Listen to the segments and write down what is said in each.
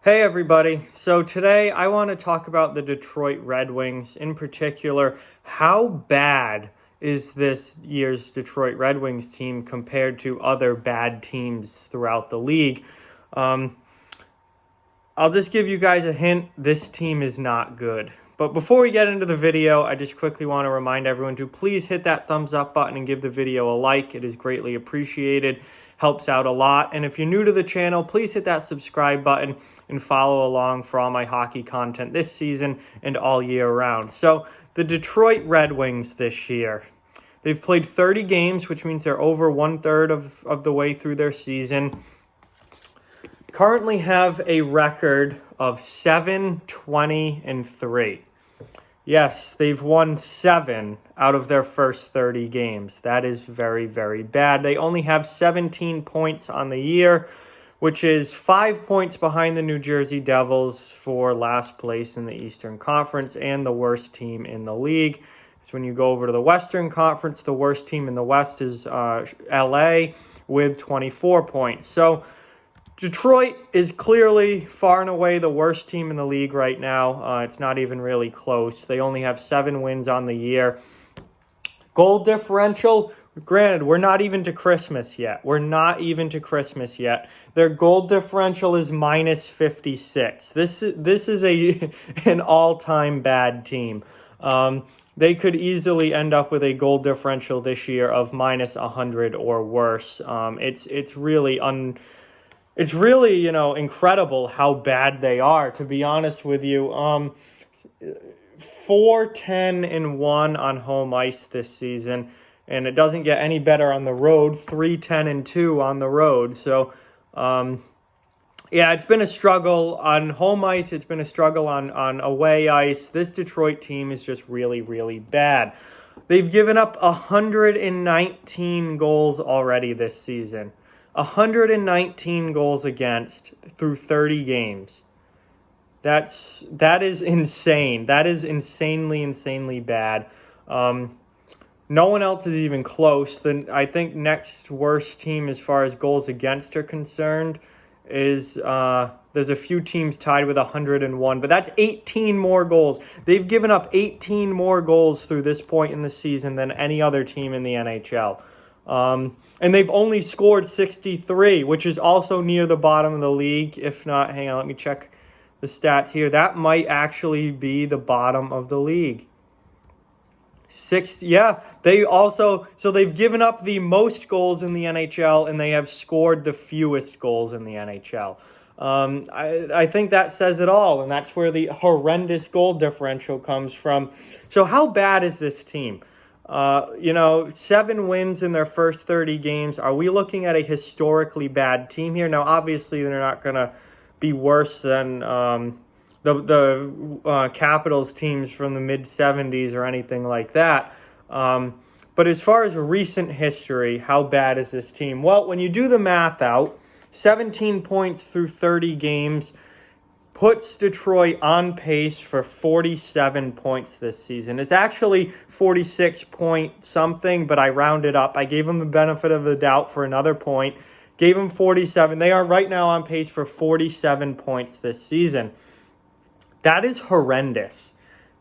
Hey everybody, so today I want to talk about the Detroit Red Wings, in particular. How bad is this year's Detroit Red Wings team compared to other bad teams throughout the league? I'll just give you guys a hint, this team is not good. But before we get into the video, I just quickly want to remind everyone to please hit that thumbs up button and give the video a like. It is greatly appreciated, helps out a lot. And if you're new to the channel, please hit that subscribe button and follow along for all my hockey content this season and all year round. So the Detroit Red Wings this year, they've played 30 games, which means they're over 1/3 of the way through their season. Currently have a record of 7-20-3. Yes, they've won 7 out of their first 30 games. That is very, very bad. They only have 17 points on the year, which is 5 points behind the New Jersey Devils for last place in the Eastern Conference and the worst team in the league. So when you go over to the Western Conference, the worst team in the West is LA with 24 points. So Detroit is clearly far and away the worst team in the league right now. It's not even really close. They only have 7 wins on the year. Goal differential, granted, we're not even to Christmas yet. Their goal differential is -56. This is an all-time bad team. They could easily end up with a goal differential this year of -100 or worse. It's really incredible how bad they are, to be honest with you. 4-10-1 on home ice this season, and it doesn't get any better on the road. 3-10-2 on the road. So, it's been a struggle on home ice. It's been a struggle on away ice. This Detroit team is just really, really bad. They've given up 119 goals already this season. 119 goals against through 30 games. That is insane. That is insanely bad. No one else is even close. I think next worst team as far as goals against are concerned is there's a few teams tied with 101, but that's 18 more goals. They've given up 18 more goals through this point in the season than any other team in the NHL. And they've only scored 63, which is also near the bottom of the league. If not, hang on, let me check the stats here. That might actually be the bottom of the league. They've given up the most goals in the NHL, and they have scored the fewest goals in the NHL. I think that says it all, and that's where the horrendous goal differential comes from. So how bad is this team? 7 wins in their first 30 games. Are we looking at a historically bad team here? Now, obviously, they're not going to be worse than the Capitals teams from the mid-'70s or anything like that. But as far as recent history, how bad is this team? Well, when you do the math out, 17 points through 30 games puts Detroit on pace for 47 points this season. It's actually 46 point something, but I rounded up. I gave them the benefit of the doubt for another point. Gave them 47. They are right now on pace for 47 points this season. That is horrendous.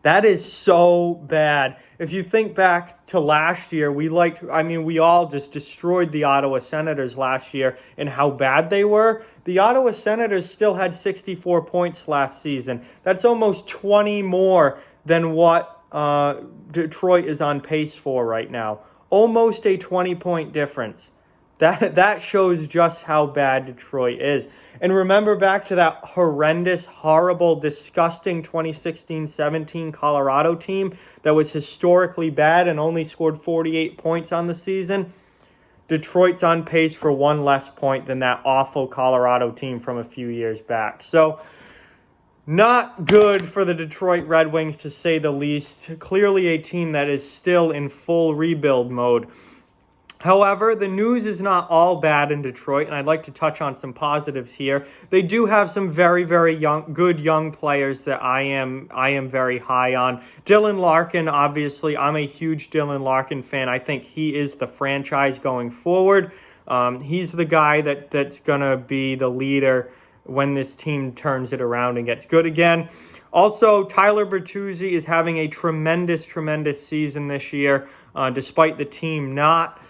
That is so bad. If you think back to last year, we all just destroyed the Ottawa Senators last year and how bad they were. The Ottawa Senators still had 64 points last season. That's almost 20 more than what Detroit is on pace for right now. Almost a 20-point difference. That shows just how bad Detroit is. And remember back to that horrendous, horrible, disgusting 2016-17 Colorado team that was historically bad and only scored 48 points on the season? Detroit's on pace for 1 less point than that awful Colorado team from a few years back. So, not good for the Detroit Red Wings, to say the least. Clearly a team that is still in full rebuild mode. However, the news is not all bad in Detroit, and I'd like to touch on some positives here. They do have some very, very good young players that I am very high on. Dylan Larkin, obviously, I'm a huge Dylan Larkin fan. I think he is the franchise going forward. He's the guy that's going to be the leader when this team turns it around and gets good again. Also, Tyler Bertuzzi is having a tremendous season this year, despite the team not.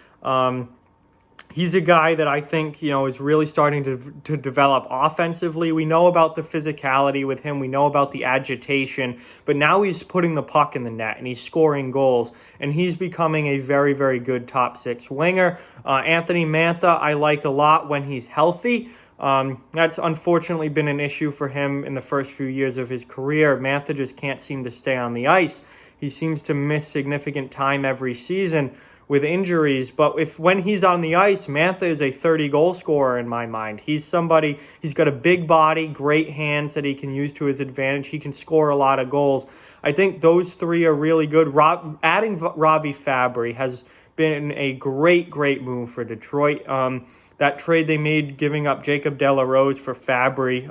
He's a guy that I think, is really starting to develop offensively. We know about the physicality with him. We know about the agitation. But now he's putting the puck in the net and he's scoring goals. And he's becoming a very, very good top six winger. Anthony Mantha, I like a lot when he's healthy. That's unfortunately been an issue for him in the first few years of his career. Mantha just can't seem to stay on the ice. He seems to miss significant time every season with injuries, but when he's on the ice, Mantha is a 30-goal scorer in my mind. He's got a big body, great hands that he can use to his advantage. He can score a lot of goals. I think those three are really good. Adding Robbie Fabry has been a great move for Detroit. That trade they made, giving up Jacob Delarose for Fabry,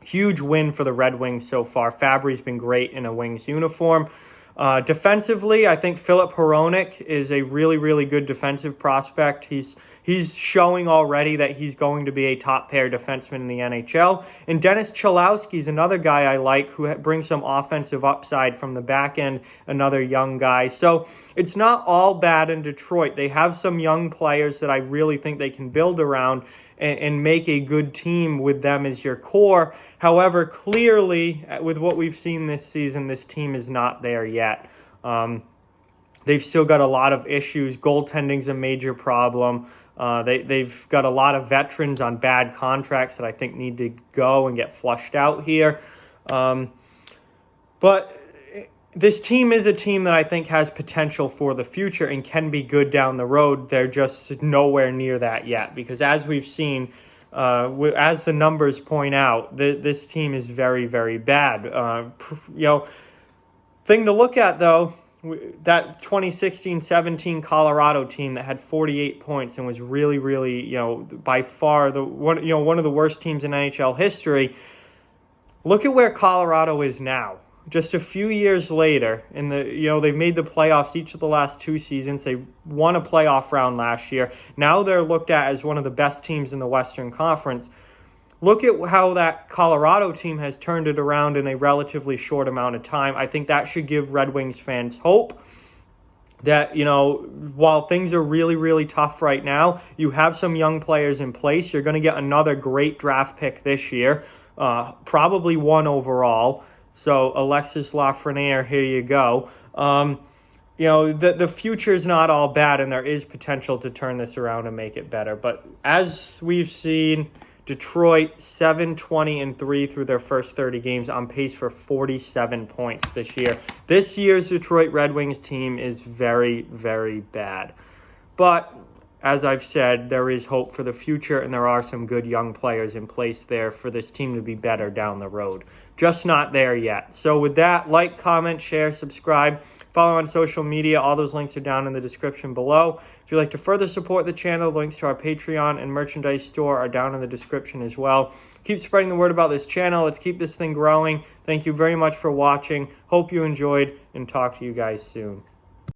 huge win for the Red Wings so far. Fabry's been great in a Wings uniform. Defensively, I think Filip Hronek is a really good defensive prospect. He's showing already that he's going to be a top pair defenseman in the NHL. And Dennis Cholowski is another guy I like who brings some offensive upside from the back end, another young guy. So it's not all bad in Detroit. They have some young players that I really think they can build around and make a good team with them as your core. However, clearly, with what we've seen this season, this team is not there yet. They've still got a lot of issues. Goaltending's a major problem. They've got a lot of veterans on bad contracts that I think need to go and get flushed out here. But this team is a team that I think has potential for the future and can be good down the road. They're just nowhere near that yet because as we've seen, as the numbers point out, this team is very bad. Thing to look at, though, that 2016-17 Colorado team that had 48 points and was really, by far one of the worst teams in NHL history. Look at where Colorado is now. Just a few years later, they've made the playoffs each of the last two seasons. They won a playoff round last year. Now they're looked at as one of the best teams in the Western Conference. Look at how that Colorado team has turned it around in a relatively short amount of time. I think that should give Red Wings fans hope that, while things are really tough right now, you have some young players in place. You're going to get another great draft pick this year, probably 1 overall. So Alexis Lafreniere, here you go. The future is not all bad, and there is potential to turn this around and make it better. But as we've seen, Detroit 7-20-3 through their first 30 games, on pace for 47 points this year. This year's Detroit Red Wings team is very bad. But as I've said, there is hope for the future, and there are some good young players in place there for this team to be better down the road. Just not there yet. So with that, like, comment, share, subscribe, follow on social media. All those links are down in the description below. If you'd like to further support the channel, links to our Patreon and merchandise store are down in the description as well. Keep spreading the word about this channel. Let's keep this thing growing. Thank you very much for watching. Hope you enjoyed, and talk to you guys soon.